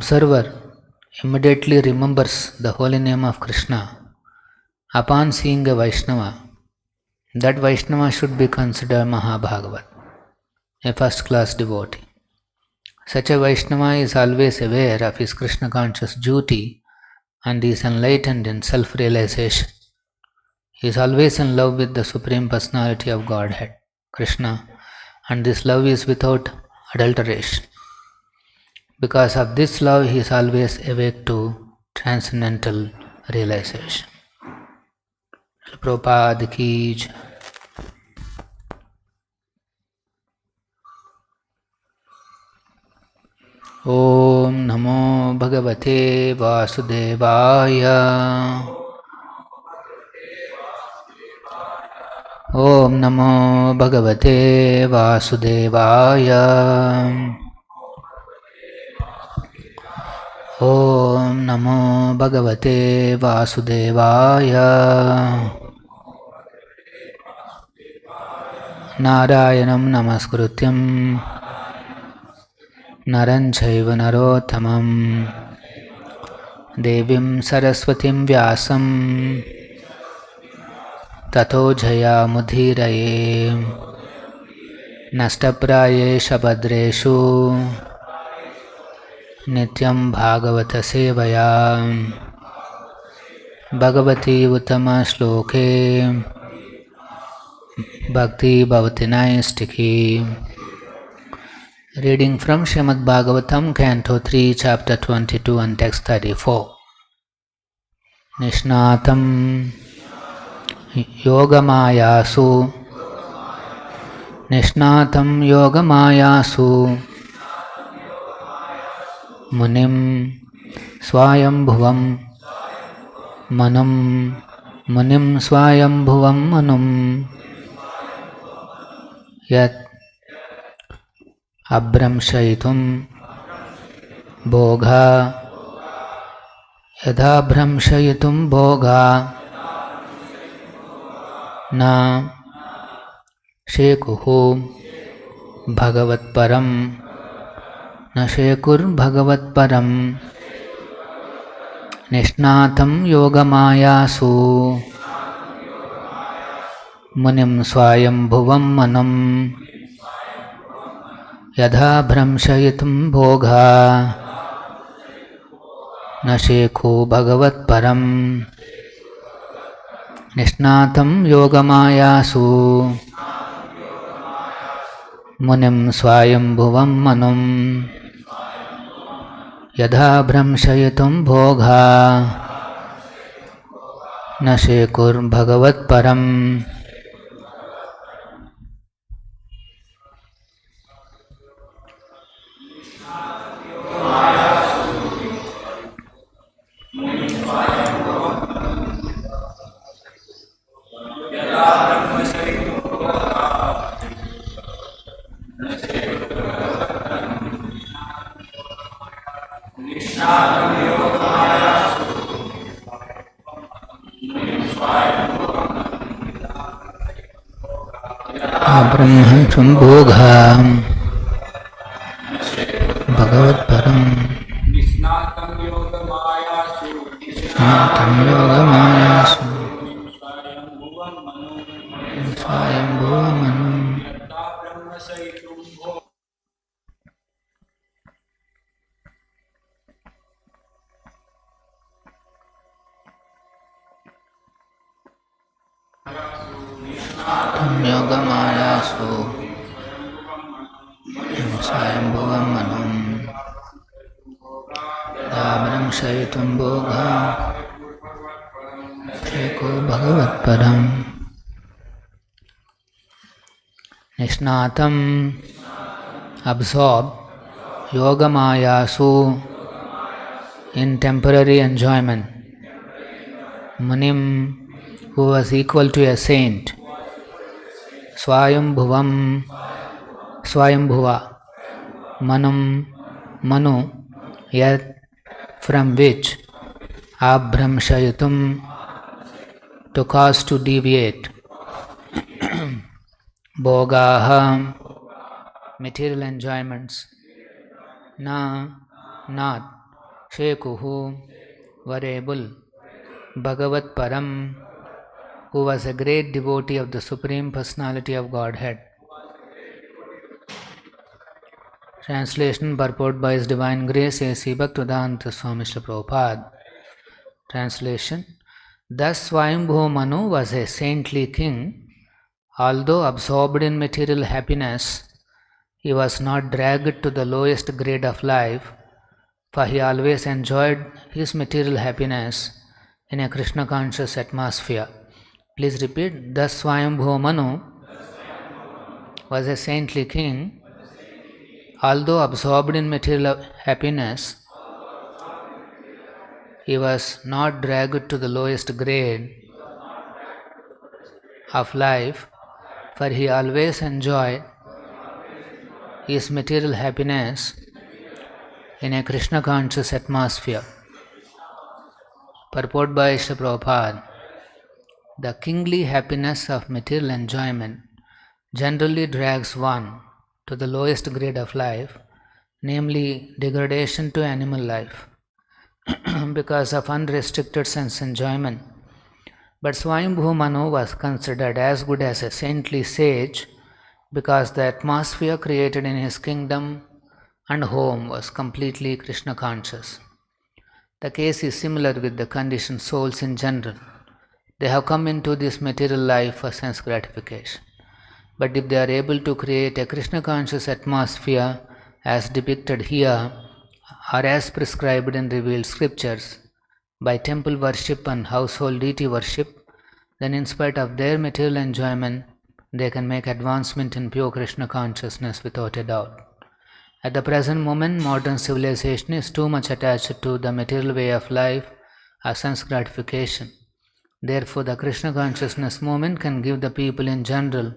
observer immediately remembers the holy name of Krishna upon seeing a Vaishnava, that Vaishnava should be considered Mahabhagavat, a first class devotee. Such a Vaishnava is always aware of his Krishna conscious duty and is enlightened in self-realization. He is always in love with the Supreme Personality of Godhead, Krishna, and this love is without adulteration. Because of this love, he is always awake to transcendental realization. Prabhupada ki jai. Om Namo Bhagavate Vasudevaya. Om Namo Bhagavate Vasudevaya. Om Namo Bhagavate Vasudevaya. Narayanam Namaskrutyam Naran Chaiva Narottamam Devim Saraswatim Vyasam Tato Jaya Mudhiraye Nashtapraye Shabadreshu Nityam Bhagavata Sevaya Bhagavati Uttama Shloke Bhakti Bhavati Naistiki. Reading from Srimad Bhagavatam, Canto 3, Chapter 22 and Text 34. Nishnatam Yogamayasu Nishnatam Yogamayasu Munim Svāyambhuvam Manum Munim Svāyambhuvam Manum Yat Abhramshayitum Bhogha Yadabhramshayitum Bhogha Na Shekuhu Bhagavatparam Na Shekur Bhagavatparam Nishnatam Yogamayasu Munim Swāyambhuvam Manam Yadha Bhramshayitum Bhogha Nashekho Bhagavat Param Nishnatam Yogamayasu Munim Swāyambhuvam Manum Yadha Bhramshayitum Bhogha Nashekur Bhagavat Param. Brahman Bhogha Bhagavat Param Nishnatam Yogamayasu Swāyambhuva Manu Yogamayasu Swāyambhuva Manu Dabram Shaitum Bhogha Sheko Bhagavat Param. Nishnatam absorb Yogamayasu in temporary enjoyment. Munim who was equal to a saint. Svāyambhuvam Svāyambhuva Manum Manu yet from which Abhramshayitum to cause to deviate. Bhogaha material enjoyments. Na not Shekuhu Variable Bhagavat Param, who was a great devotee of the Supreme Personality of Godhead. Translation purport by His Divine Grace A.C. Bhaktivedanta Swami Srila Prabhupada. Translation. Thus Svāyambhuva Manu was a saintly king. Although absorbed in material happiness, he was not dragged to the lowest grade of life, for he always enjoyed his material happiness in a Krishna conscious atmosphere. Please repeat. Thus Svāyambhuva Manu was a saintly king. Although absorbed in material happiness, he was not dragged to the lowest grade of life, for he always enjoyed his material happiness in a Krishna conscious atmosphere. Purport by Srila Prabhupada. The kingly happiness of material enjoyment generally drags one to the lowest grade of life, namely degradation to animal life, because of unrestricted sense enjoyment. But Svāyambhuva Manu was considered as good as a saintly sage, because the atmosphere created in his kingdom and home was completely Krishna conscious. The case is similar with the conditioned souls in general. They have come into this material life for sense gratification. But if they are able to create a Krishna conscious atmosphere as depicted here, or as prescribed in revealed scriptures, by temple worship and household deity worship, then in spite of their material enjoyment, they can make advancement in pure Krishna consciousness without a doubt. At the present moment, modern civilization is too much attached to the material way of life or sense gratification. Therefore, the Krishna consciousness movement can give the people in general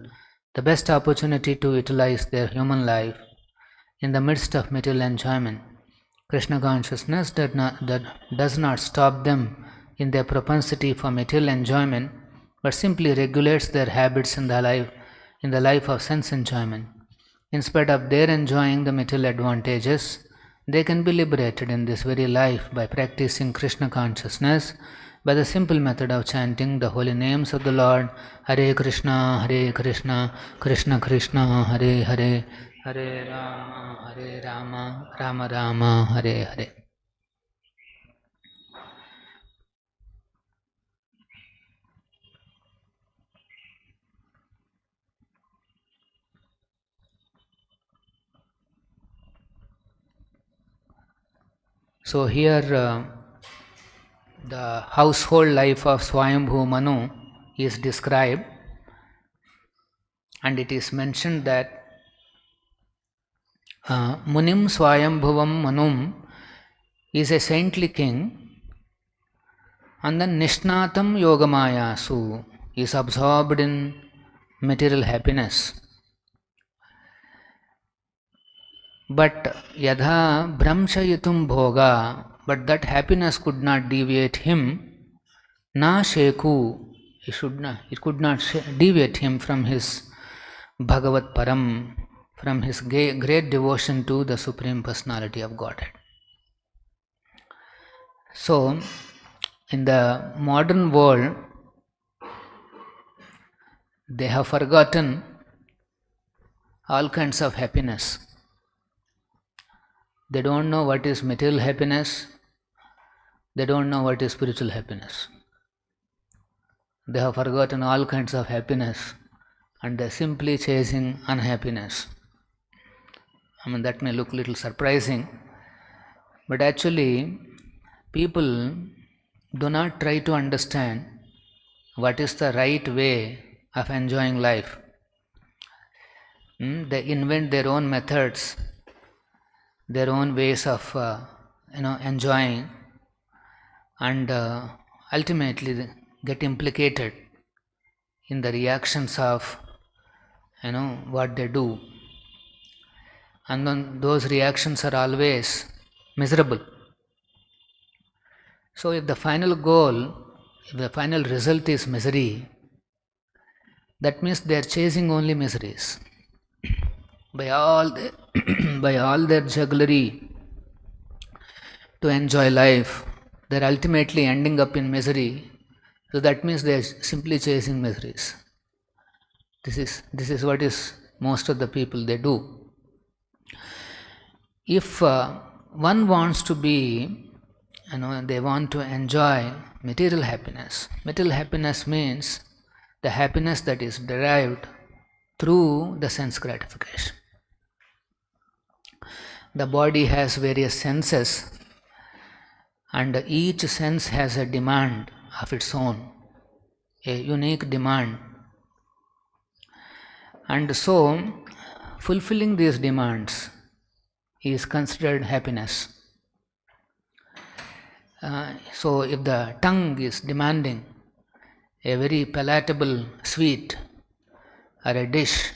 the best opportunity to utilize their human life in the midst of material enjoyment. Krishna consciousness does not stop them in their propensity for material enjoyment, but simply regulates their habits in the life of sense enjoyment. In spite of their enjoying the material advantages, they can be liberated in this very life by practicing Krishna consciousness by the simple method of chanting the holy names of the Lord, Hare Krishna, Krishna Krishna, Hare Hare, Hare Rama, Rama Rama, Hare Hare. So here the household life of Svāyambhuva Manu is described, and it is mentioned that Munim Svāyambhuvam Manum is a saintly king, and then Nishnatam Yogamayasu is absorbed in material happiness. But Yadha Brahmshayitum Bhoga, but that happiness could not deviate him, Na Sheku, it could not deviate him from his Bhagavat Param, from his great devotion to the Supreme Personality of Godhead. So, in the modern world, they have forgotten all kinds of happiness. They don't know what is material happiness. They don't know what is spiritual happiness. They have forgotten all kinds of happiness, and they are simply chasing unhappiness. That may look a little surprising, but actually people do not try to understand what is the right way of enjoying life. They invent their own methods, their own ways of enjoying, and ultimately get implicated in the reactions of what they do, and then those reactions are always miserable. So if the final goal, if the final result is misery, that means they are chasing only miseries. By all their jugglery, to enjoy life, they're ultimately ending up in misery. So that means they're simply chasing miseries. This is what is most of the people they do. If one wants to be, they want to enjoy material happiness. Material happiness means the happiness that is derived through the sense gratification. The body has various senses, and each sense has a demand of its own, a unique demand. And so, fulfilling these demands is considered happiness. So, if the tongue is demanding a very palatable sweet or a dish,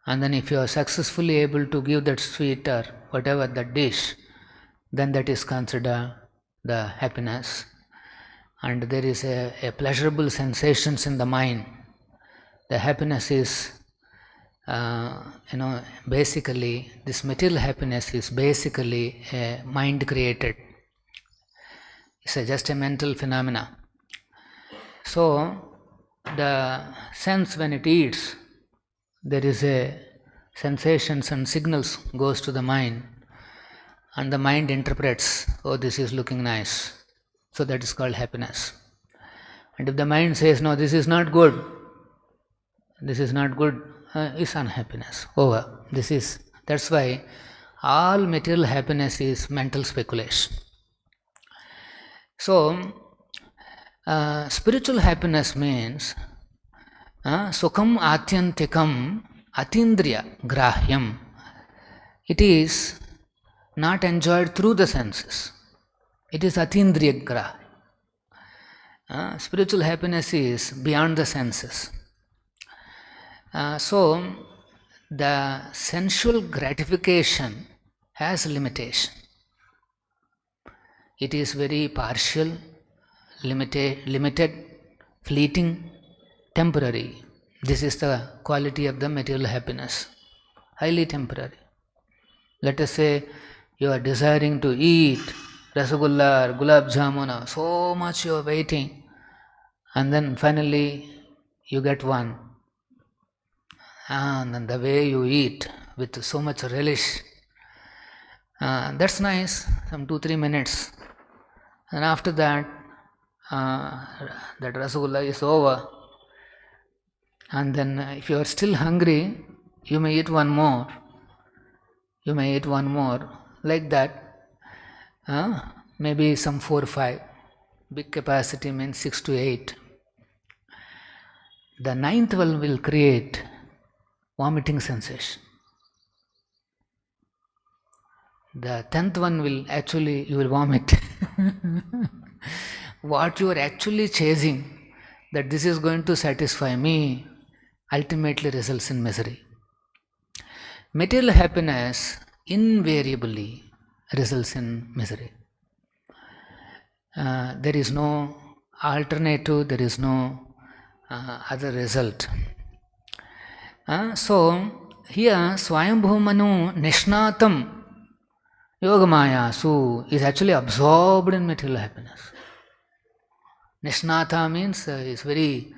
and then if you are successfully able to give that sweet or whatever the dish, then that is considered the happiness. And there is a pleasurable sensations in the mind. The happiness is, basically, this material happiness is basically a mind created. It's just a mental phenomena. So, the sense when it eats, there is a sensations and signals goes to the mind, and the mind interprets, oh, this is looking nice. So that is called happiness. And if the mind says, no, this is not good, is unhappiness. Over. That's why all material happiness is mental speculation. So, spiritual happiness means sukham atyantikam atindriya grahyam. It is not enjoyed through the senses. It is atindriya grahya. Spiritual happiness is beyond the senses. So, the sensual gratification has limitation. It is very partial, limited, fleeting, temporary. This is the quality of the material happiness. Highly temporary. Let us say you are desiring to eat rasagulla or gulab jamuna, so much you are waiting, and then finally you get one. And then the way you eat with so much relish, that's nice, some 2-3 minutes. And after that, that rasagulla is over. And then if you are still hungry, you may eat one more. Like that. Maybe some 4 or 5. Big capacity means 6 to 8. The 9th one will create vomiting sensation. The 10th one will actually, you will vomit. What you are actually chasing, that this is going to satisfy me, ultimately results in misery. Material happiness invariably results in misery. There is no alternative, there is no other result. So, here Svāyambhuva Manu Nishnatam Yogamayasu is actually absorbed in material happiness. Nishnata means is very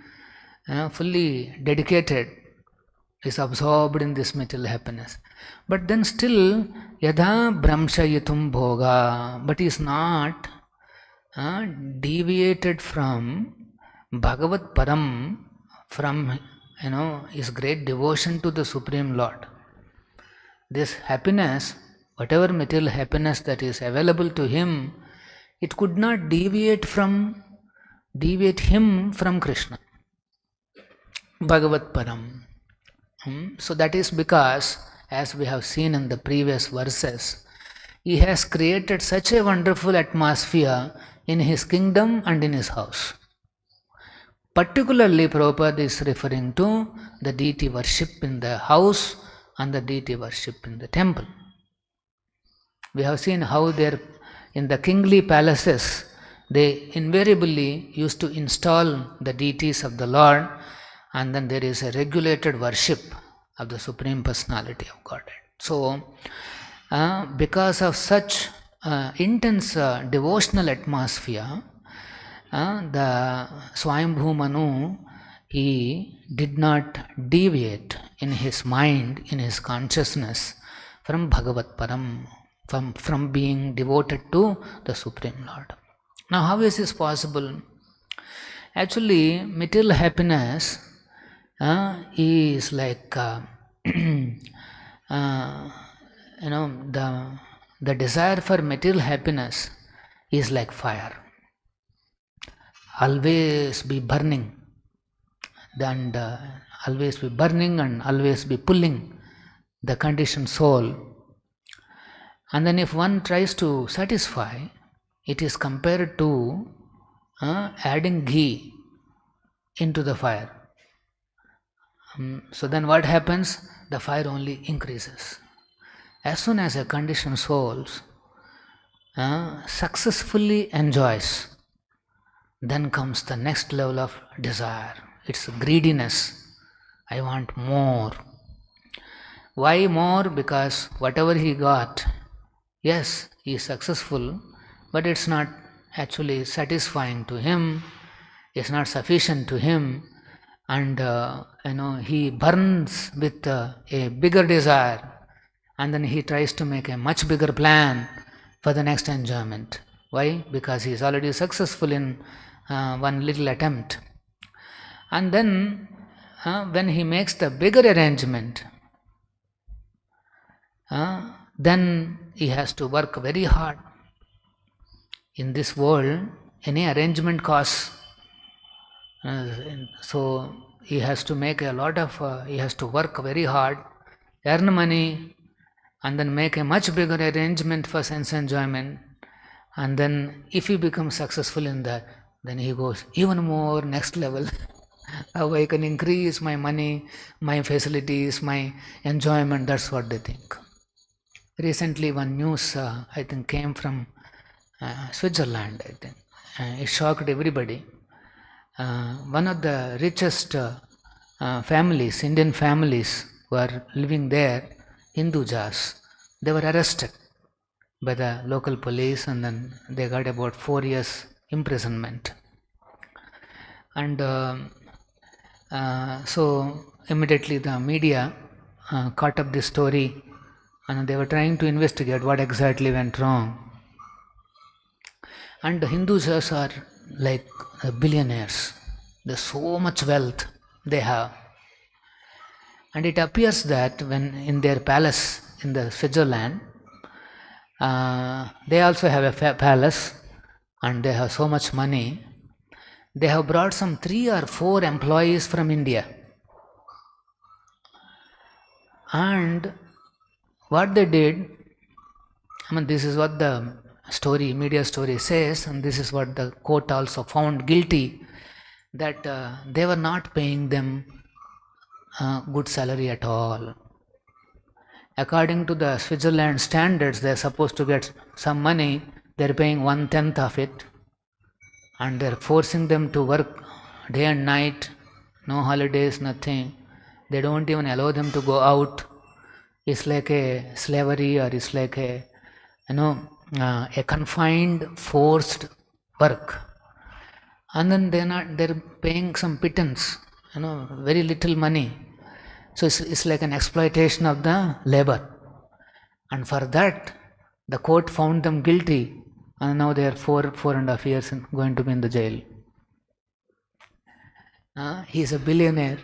fully dedicated, is absorbed in this material happiness. But then still, yada brahmshayitum bhoga, but is not deviated from Bhagavat Param, from his great devotion to the Supreme Lord. This happiness, whatever material happiness that is available to him, it could not deviate him from Kṛṣṇa. Bhagavat Param. So that is because, as we have seen in the previous verses, he has created such a wonderful atmosphere in his kingdom and in his house. Particularly, Prabhupada is referring to the deity worship in the house and the deity worship in the temple. We have seen how there, in the kingly palaces, they invariably used to install the deities of the Lord, and then there is a regulated worship of the Supreme Personality of Godhead. So, because of such intense devotional atmosphere, the Svāyambhuva Manu, he did not deviate in his mind, in his consciousness from Bhagavat Param, from being devoted to the Supreme Lord. Now, how is this possible? Actually, material happiness is like, the desire for material happiness is like fire. Always be burning, and always be burning and always be pulling the conditioned soul. And then if one tries to satisfy, it is compared to adding ghee into the fire. So then what happens? The fire only increases. As soon as a conditioned soul successfully enjoys, then comes the next level of desire. It's greediness. I want more. Why more? Because whatever he got, yes, he is successful, but it's not actually satisfying to him. It's not sufficient to him, and he burns with a bigger desire, and then he tries to make a much bigger plan for the next enjoyment. Why? Because he is already successful in one little attempt. And then when he makes the bigger arrangement, then he has to work very hard. In this world, any arrangement costs. So he has to make a lot of, he has to work very hard, earn money, and then make a much bigger arrangement for sense enjoyment. And then if he becomes successful in that, then he goes even more next level. How I can increase my money, my facilities, my enjoyment, that's what they think. Recently one news I think came from Switzerland, I think. It shocked everybody. One of the richest families, Indian families who are living there, Hindujas, they were arrested by the local police, and then they got about 4 years imprisonment. And so immediately the media caught up this story, and they were trying to investigate what exactly went wrong. And the Hindus are like billionaires. There's so much wealth they have. And it appears that when in their palace in the Switzerland, they also have a palace, and they have so much money. They have brought some 3 or 4 employees from India. And what they did, this is what the story, media story says, and this is what the court also found guilty, that they were not paying them good salary at all. According to the Switzerland standards, they are supposed to get some money. They are paying 1/10 of it, and they are forcing them to work day and night, no holidays, nothing. They don't even allow them to go out. It's like a slavery, or it's like a confined, forced work. And then they're paying some pittance, very little money. So it's like an exploitation of the labor. And for that, the court found them guilty, and now they are 4.5 years going to be in the jail. He is a billionaire.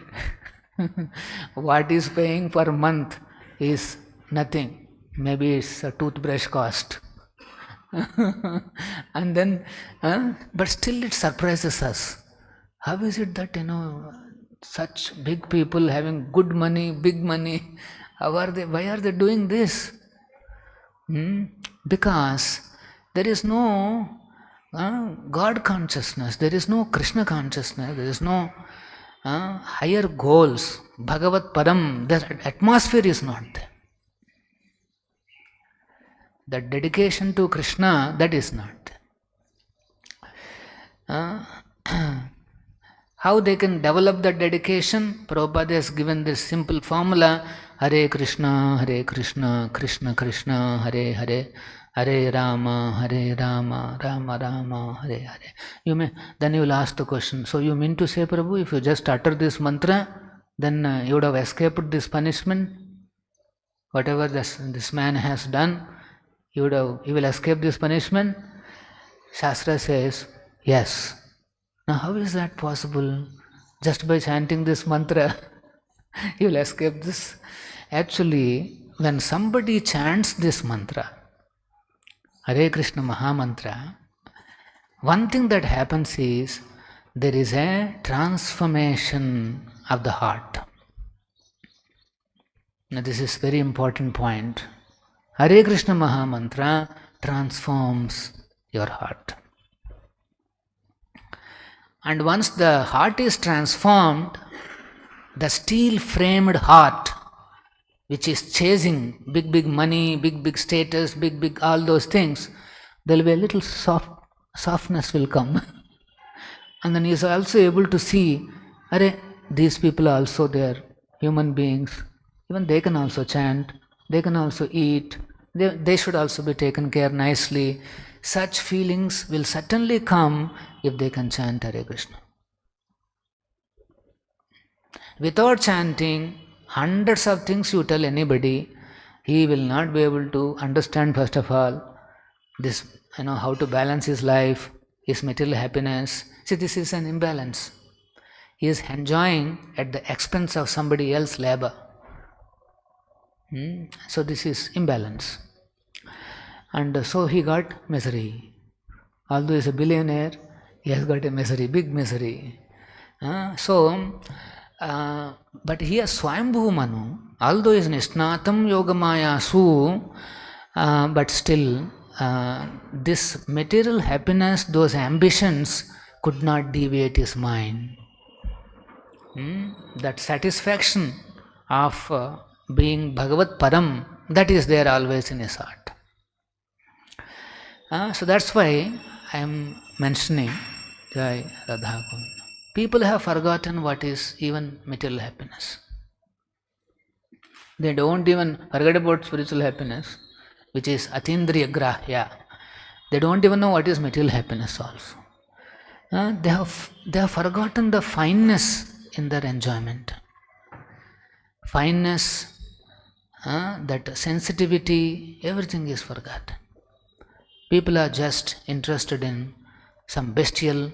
What he is paying per month is nothing. Maybe it's a toothbrush cost. And then, but still it surprises us. How is it that, such big people having good money, big money, why are they doing this? Because there is no God consciousness, there is no Krishna consciousness, there is no higher goals, Bhagavat Param, the atmosphere is not there. The dedication to Krishna, that is not there. How they can develop that dedication? Prabhupada has given this simple formula: Hare Krishna, Krishna Krishna, Hare Hare, Hare Rama, Rama Rama, Hare Hare. Then you will ask the question, so you mean to say, Prabhu, if you just utter this mantra, then you would have escaped this punishment? Whatever this man has done, you will escape this punishment? Shastra says, yes. Now how is that possible? Just by chanting this mantra, you will escape this. Actually, when somebody chants this mantra, Hare Krishna Mahamantra, one thing that happens is there is a transformation of the heart. Now this is very important point. Hare Krishna Mahamantra transforms your heart. And once the heart is transformed, the steel-framed heart, which is chasing big money, big status, big all those things, there will be a little softness will come. And then he is also able to see, these people also, they are human beings. Even they can also chant, they can also eat, they should also be taken care nicely. Such feelings will certainly come if they can chant Hare Krishna. Without chanting, hundreds of things you tell anybody, he will not be able to understand first of all this, how to balance his life, his material happiness. See, this is an imbalance. He is enjoying at the expense of somebody else's labor. So this is imbalance. And so he got misery. Although he is a billionaire, he has got a misery, big misery. But here Svāyambhuva Manu, although he is Nishnātam Yogamayasu, but still this material happiness, those ambitions could not deviate his mind. That satisfaction of being Bhagavat Param, that is there always in his heart. So that's why I am mentioning Jai Radha Govinda. People have forgotten what is even material happiness. They don't even forget about spiritual happiness, which is Atindriya Grahya. They don't even know what is material happiness also. They have forgotten the fineness in their enjoyment. Fineness, that sensitivity, everything is forgotten. People are just interested in some bestial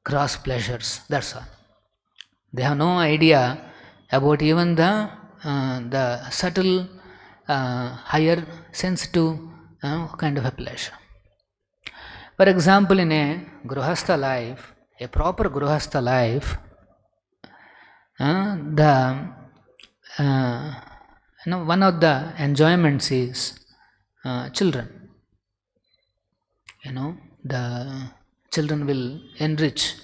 gross pleasures, that's all. They have no idea about even the subtle, higher, sensitive kind of a pleasure. For example, in a Grihastha life, a proper Grihastha life, one of the enjoyments is children. The children will enrich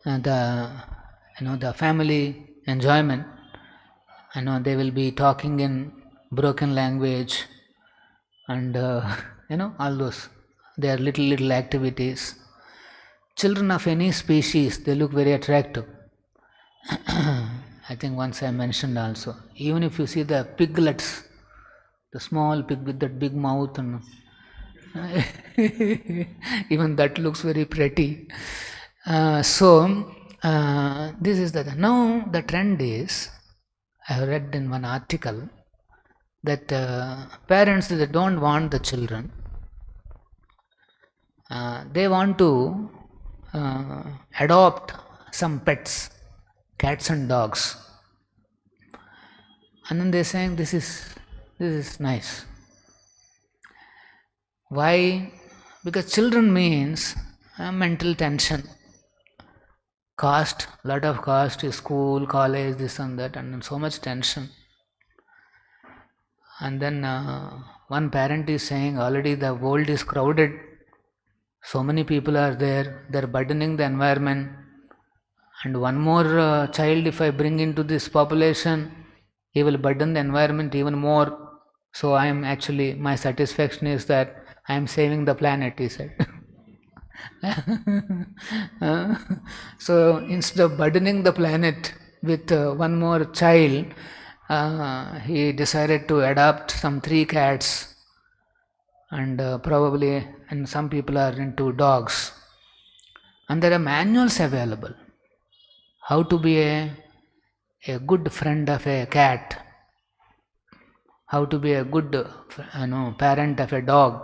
the family enjoyment. They will be talking in broken language and all those. They are little activities. Children of any species, they look very attractive. I think once I mentioned also, even if you see the piglets, the small pig with that big mouth, and even that looks very pretty. This is now the trend is, I have read in one article that parents, they don't want the children. They want to adopt some pets, cats and dogs, and then they're saying this is nice. Why? Because children means mental tension, cost, lot of cost, school, college, this and that, and so much tension. And then one parent is saying already the world is crowded, so many people are there, they are burdening the environment, and one more child if I bring into this population, he will burden the environment even more. So my satisfaction is that I am saving the planet, he said. So instead of burdening the planet with one more child, he decided to adopt some 3 cats and and some people are into dogs, and there are manuals available how to be a good friend of a cat, how to be a good parent of a dog,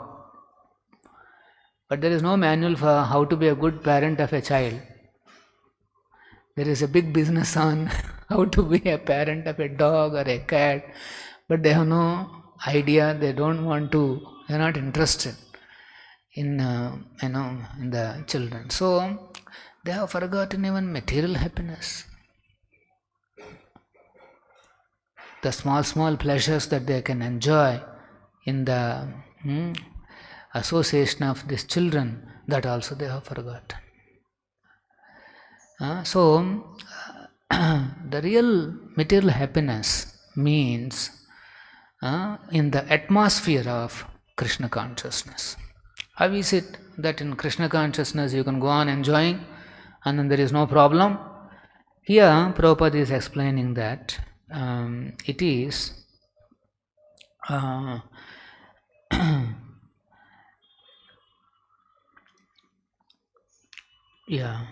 but there is no manual for how to be a good parent of a child. There is a big business on how to be a parent of a dog or a cat, but they have no idea, they don't want to, they are not interested in in the children. So they have forgotten even material happiness. The small pleasures that they can enjoy in the association of these children, that also they have forgotten. So the real material happiness means in the atmosphere of Krishna consciousness. How is it that in Krishna consciousness you can go on enjoying and then there is no problem? Here Prabhupada is explaining that it is yeah.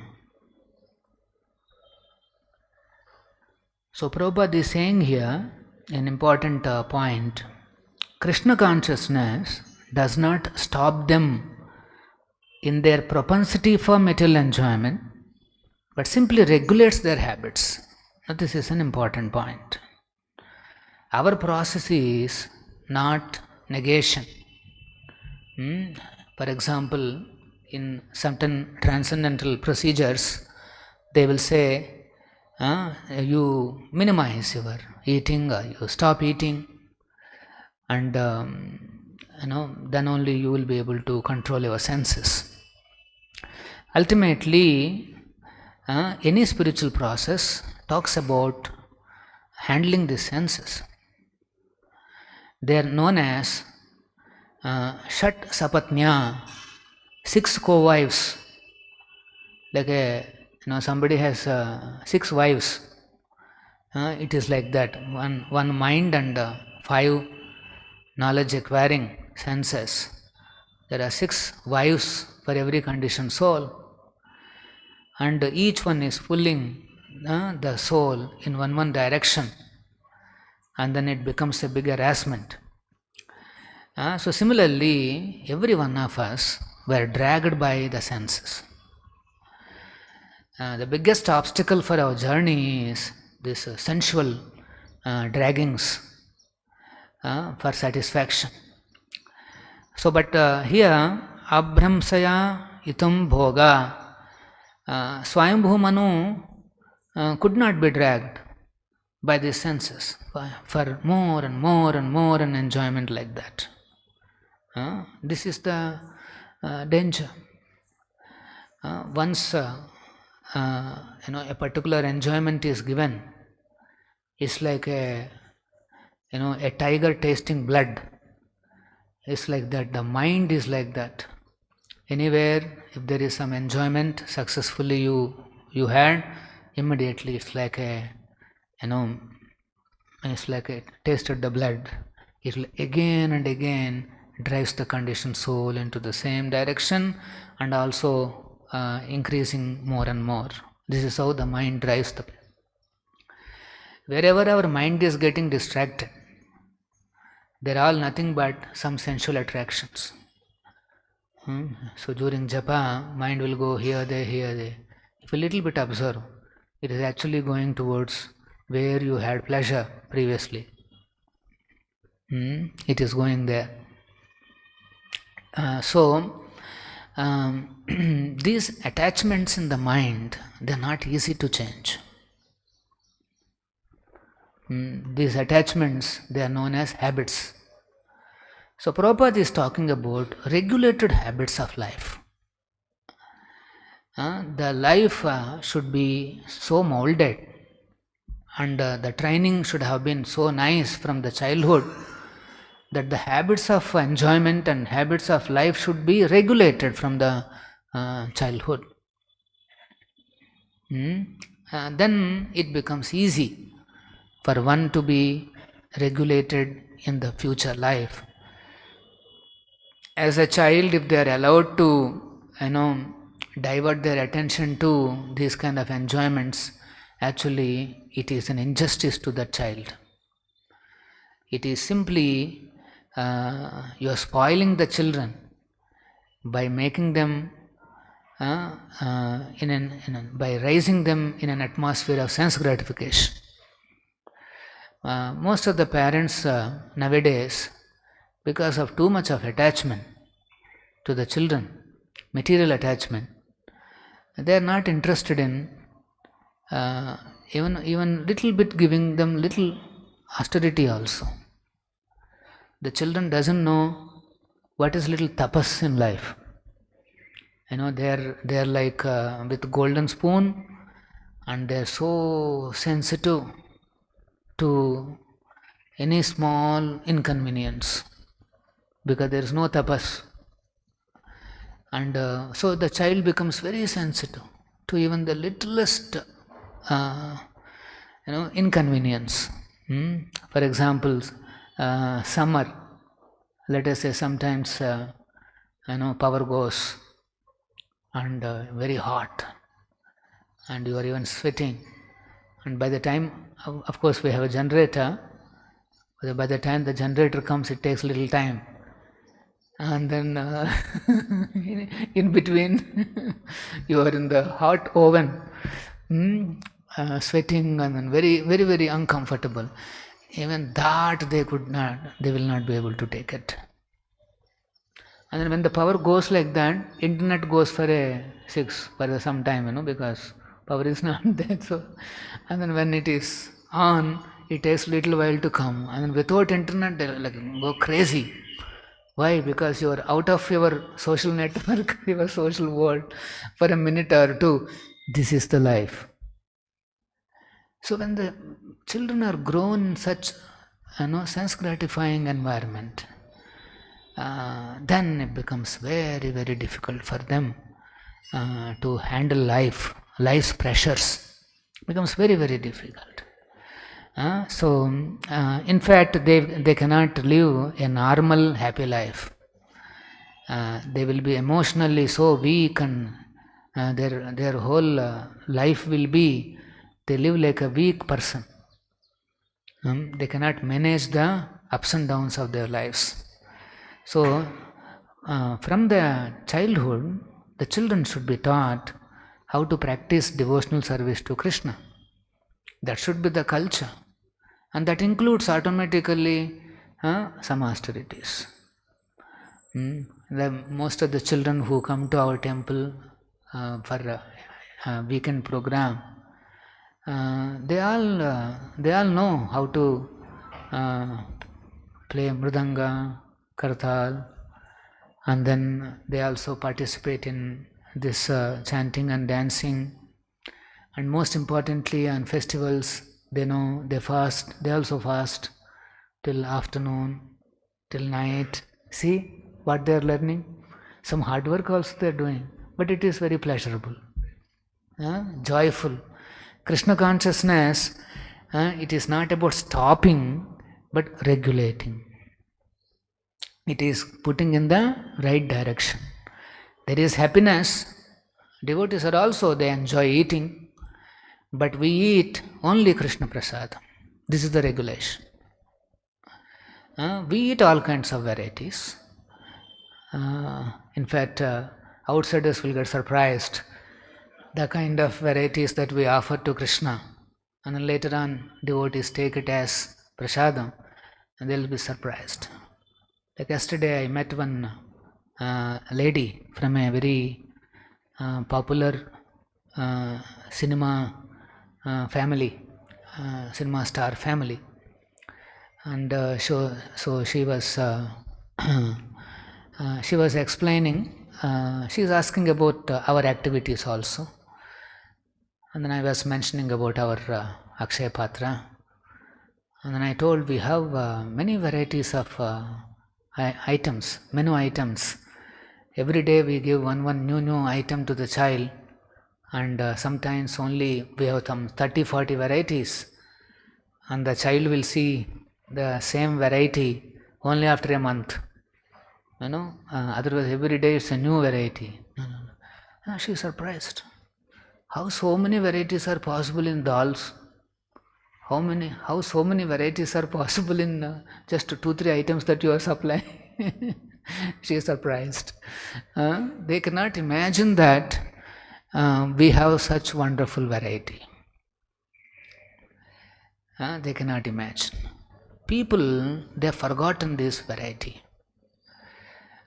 So Prabhupada is saying here an important point. Krishna consciousness does not stop them in their propensity for material enjoyment, but simply regulates their habits. Now this is an important point. Our process is not negation. For example, in certain transcendental procedures, they will say, you minimize your eating, or you stop eating, and then only you will be able to control your senses. Ultimately, any spiritual process talks about handling the senses. They are known as Shat Sapatnya, 6 co-wives. Like somebody has 6 wives. It is like that. One mind and 5 knowledge acquiring senses. There are 6 wives for every conditioned soul, and each one is pulling the soul in one direction, and then it becomes a big harassment. So similarly, every one of us were dragged by the senses. The biggest obstacle for our journey is this sensual draggings for satisfaction. So, but here, abhramsaya itam bhoga, Svāyambhuva Manu could not be dragged by these senses for more and more and more and enjoyment like that. This is the danger. Once a particular enjoyment is given, it's like a tiger tasting blood. It's like that. The mind is like that. Anywhere, if there is some enjoyment successfully you had, immediately it's like it's like it tasted the blood. It again and again drives the conditioned soul into the same direction, and also increasing more and more. This is how the mind drives the. Wherever our mind is getting distracted, they are all nothing but some sensual attractions. So during japa, mind will go here, there, here, there. If a little bit observe, it is actually going towards where you had pleasure previously. It is going there. These attachments in the mind, they are not easy to change. These attachments, they are known as habits. So Prabhupada is talking about regulated habits of life. The life should be so molded, and the training should have been so nice from the childhood, that the habits of enjoyment and habits of life should be regulated from the childhood. Then it becomes easy for one to be regulated in the future life. as a child, if they are allowed to, divert their attention to these kind of enjoyments, actually it is an injustice to that child. It is simply you are spoiling the children by making them by raising them in an atmosphere of sense gratification. Most of the parents nowadays, because of too much of attachment to the children, material attachment, they are not interested in even little bit giving them little austerity also. The children doesn't know what is little tapas in life. They are like with golden spoon, and they are so sensitive to any small inconvenience because there is no tapas. And so the child becomes very sensitive to even the littlest inconvenience. For example, summer, let us say sometimes power goes and very hot, and you are even sweating, and by the time, of course we have a generator, but by the time the generator comes it takes little time, and then in between you are in the hot oven, sweating, and then very very very uncomfortable. Even that they will not be able to take it. And then when the power goes like that, internet goes for some time, because power is not there. So, and then when it is on, it takes little while to come. And then without internet, they go crazy. Why? Because you are out of your social network, your social world for a minute or two. This is the life. So when the children are grown in such sense gratifying environment, then it becomes very very difficult for them to handle life's pressures. Becomes very very difficult. So in fact they cannot live a normal happy life. They will be emotionally so weak, and their whole life will be, they live like a weak person. They cannot manage the ups and downs of their lives. So from the childhood, the children should be taught how to practice devotional service to Kṛṣṇa. That should be the culture, and that includes automatically some austerities. Most of the children who come to our temple for a weekend program, they all know how to play mridanga, kartal, and then they also participate in this chanting and dancing. And most importantly, on festivals, they fast. They also fast till afternoon, till night. See what they are learning. Some hard work also they are doing, but it is very pleasurable, joyful. Kṛṣṇa consciousness, it is not about stopping, but regulating. It is putting in the right direction. There is happiness. Devotees are also, they enjoy eating, but we eat only Kṛṣṇa Prasadam. This is the regulation. We eat all kinds of varieties. In fact, outsiders will get surprised the kind of varieties that we offer to Kṛṣṇa, and then later on devotees take it as prasadam, and they will be surprised. Like yesterday I met one lady from a very popular cinema family, cinema star family, and so she was explaining, she is asking about our activities also, and then I was mentioning about our Akshaya Patra, and then I told we have many varieties of items, menu items. Every day we give one new item to the child, and sometimes only we have some 30-40 varieties, and the child will see the same variety only after a month. Otherwise every day it's a new variety. No. She is surprised. How so many varieties are possible in dals? How so many varieties are possible in just 2-3 items that you are supplying? She is surprised. They cannot imagine that we have such wonderful variety. They cannot imagine. People, they have forgotten this variety.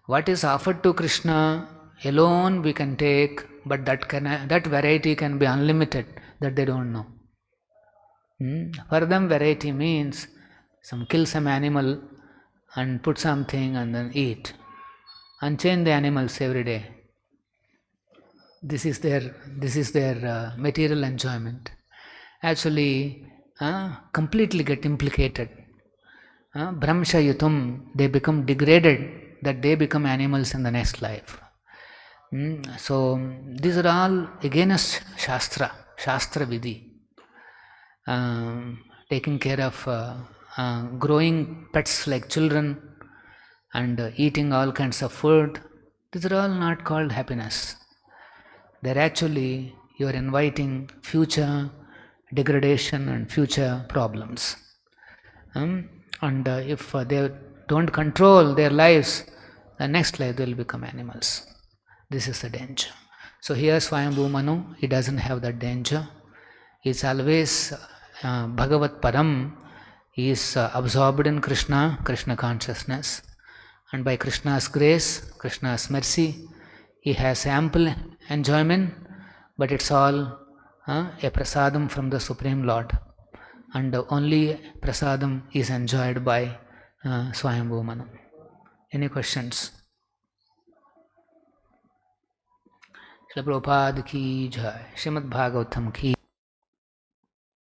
What is offered to Krishna alone we can take, but that variety can be unlimited, that they don't know. For them, variety means kill some animal and put something and then eat and change the animals every day. This is their material enjoyment. Actually, completely get implicated. Brahmshayutam, they become degraded, that they become animals in the next life. So these are all against Shastra Vidhi. Taking care of growing pets like children and eating all kinds of food, these are all not called happiness. They're actually, you're inviting future degradation and future problems. If they don't control their lives, the next life they will become animals. This is the danger. So here Svāyambhuva Manu, he doesn't have that danger. He's always Bhagavat Param. He is absorbed in Krishna consciousness. And by Krishna's grace, Krishna's mercy, he has ample enjoyment, but it's all a prasadam from the Supreme Lord. And only prasadam is enjoyed by Svāyambhuva Manu. Any questions? Srila Prabhupada ki jai. Srimad Bhagavatam ki